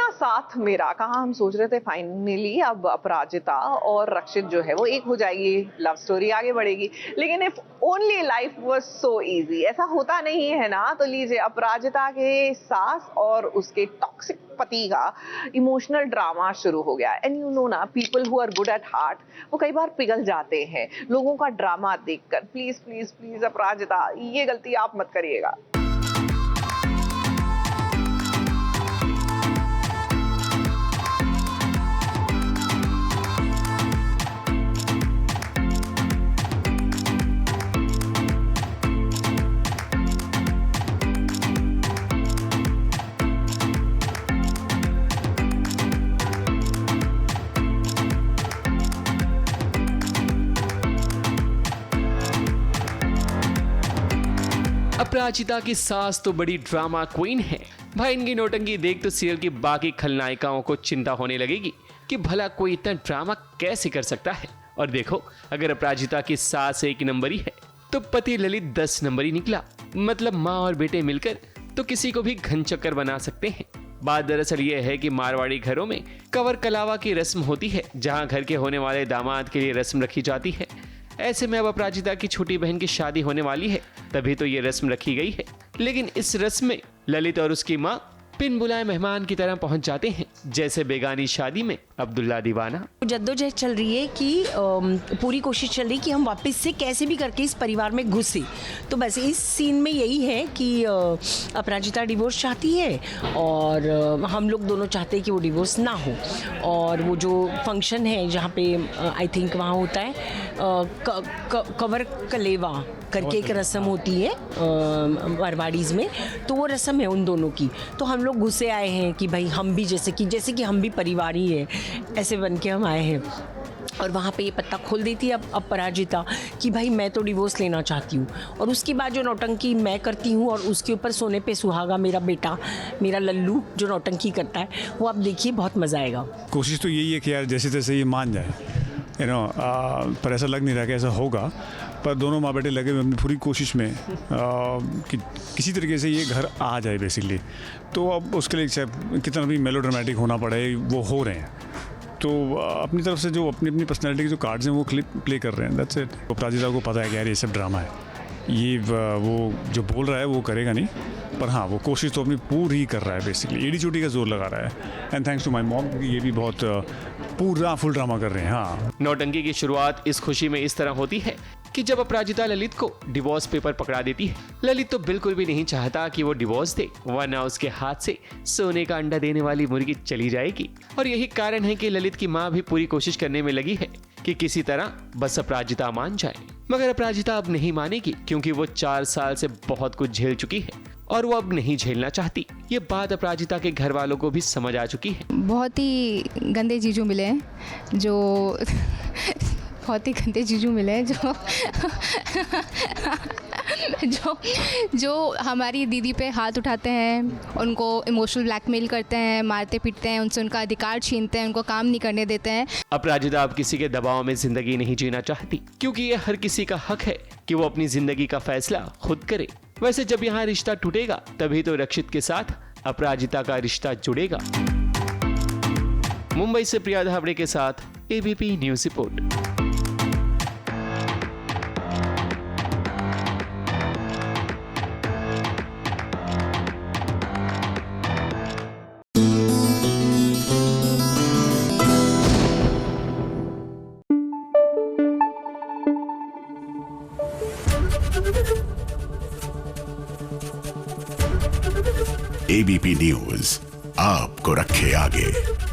ना साथ मेरा कहा, हम सोच रहे थे फाइनली अब अपराजिता और रक्षित जो है वो एक हो जाएगी, लव स्टोरी आगे बढ़ेगी, लेकिन if only life was so easy, ऐसा होता नहीं है ना। तो लीजिए, अपराजिता के सास और उसके टॉक्सिक पति का इमोशनल ड्रामा शुरू हो गया। एंड यू नो ना, people who are good at heart वो कई बार पिघल जाते हैं लोगों का ड्रामा देखकर। प्लीज प्लीज प्लीज अपराजिता, ये गलती आप मत करिएगा। अपराजिता की सास तो बड़ी ड्रामा क्वीन है भाई। इनकी नौटंकी देख तो सीरियल की बाकी खलनायिकाओं को चिंता होने लगेगी कि भला कोई इतना ड्रामा कैसे कर सकता है। और देखो, अगर अपराजिता की सास 1 नंबरी है तो पति ललित 10 नंबरी निकला। मतलब माँ और बेटे मिलकर तो किसी को भी घन चक्कर बना सकते हैं। बात दरअसल ये है कि मारवाड़ी घरों में कवर कलावा की रस्म होती है, जहाँ घर के होने वाले दामाद के लिए रस्म रखी जाती है। ऐसे में अब अपराजिता की छोटी बहन की शादी होने वाली है, तभी तो ये रस्म रखी गई है। लेकिन इस रस्म में ललित और उसकी माँ बिन बुलाए मेहमान की तरह पहुंच जाते हैं, जैसे बेगानी शादी में अब्दुल्ला दीवाना। जद्दोजहद चल रही है कि पूरी कोशिश चल रही है कि हम वापस से कैसे भी करके इस परिवार में घुसे। तो बस इस सीन में यही है कि अपराजिता डिवोर्स चाहती है और हम लोग दोनों चाहते हैं कि वो डिवोर्स ना हो। और वो जो फंक्शन है जहाँ पे आई थिंक वहाँ होता है कवर कलेवा करके एक रस्म होती है मारवाड़ीज़ में, तो वो रस्म है उन दोनों की। तो हम लोग घुसे आए हैं कि भाई हम भी जैसे कि हम भी परिवार ही है, ऐसे बन के हम आए हैं। और वहाँ पे ये पत्ता खोल देती है अब अपराजिता कि भाई मैं तो डिवोर्स लेना चाहती हूँ। और उसके बाद जो नौटंकी मैं करती हूँ और उसके ऊपर सोने पे सुहागा मेरा बेटा, मेरा लल्लू जो नौटंकी करता है, वो आप देखिए, बहुत मज़ा आएगा। कोशिश तो यही है कि यार जैसे तैसे ये मान जाए, पर ऐसा लग नहीं रहा कि ऐसा होगा। पर दोनों माँ बेटे लगे हुए अपनी पूरी कोशिश में कि किसी तरीके से ये घर आ जाए बेसिकली। तो अब उसके लिए चाहे कितना भी मेलोड्रामेटिक होना पड़े, वो हो रहे हैं। तो अपनी तरफ से जो अपनी पर्सनैलिटी के जो कार्ड्स हैं वो प्ले कर रहे हैं। That's it. अपराजिता को पता है कि यार ये सब ड्रामा है, ये वो जो बोल रहा है वो करेगा नहीं, पर हाँ वो कोशिश तो अपनी पूरी कर रहा है बेसिकली, एडी चोटी का जोर लगा रहा है। And thanks to my mom, क्योंकि ये भी बहुत पूरा फुल ड्रामा कर रहे हैं। हाँ, नौटंकी की शुरुआत इस खुशी में इस तरह होती है कि जब अपराजिता ललित को डिवोर्स पेपर पकड़ा देती है। ललित तो बिल्कुल भी नहीं चाहता कि वो डिवोर्स दे, वरना उसके हाथ से सोने का अंडा देने वाली मुर्गी चली जाएगी। और यही कारण है कि ललित की माँ भी पूरी कोशिश करने में लगी है कि किसी तरह बस अपराजिता मान जाए। मगर अपराजिता अब नहीं मानेगी, क्योंकि वो 4 साल से बहुत कुछ झेल चुकी है और वो अब नहीं झेलना चाहती। ये बात अपराजिता के घर वालों को भी समझ आ चुकी है। बहुत ही गंदे जीजू मिले हैं जो बहुत ही गंदे जीजू मिले हैं जो हमारी दीदी पे हाथ उठाते हैं, उनको इमोशनल ब्लैकमेल करते हैं, मारते पीटते हैं, उनसे उनका अधिकार छीनते हैं, उनको काम नहीं करने देते हैं। अपराजिता अब किसी के दबाव में जिंदगी नहीं जीना चाहती, क्योंकि ये हर किसी का हक है कि वो अपनी जिंदगी का फैसला खुद करे। वैसे जब यहाँ रिश्ता टूटेगा तभी तो रक्षित के साथ अपराजिता का रिश्ता जुड़ेगा। मुंबई से प्रिया धावड़े के साथ ABP news report. ABP news आपको रखे आगे।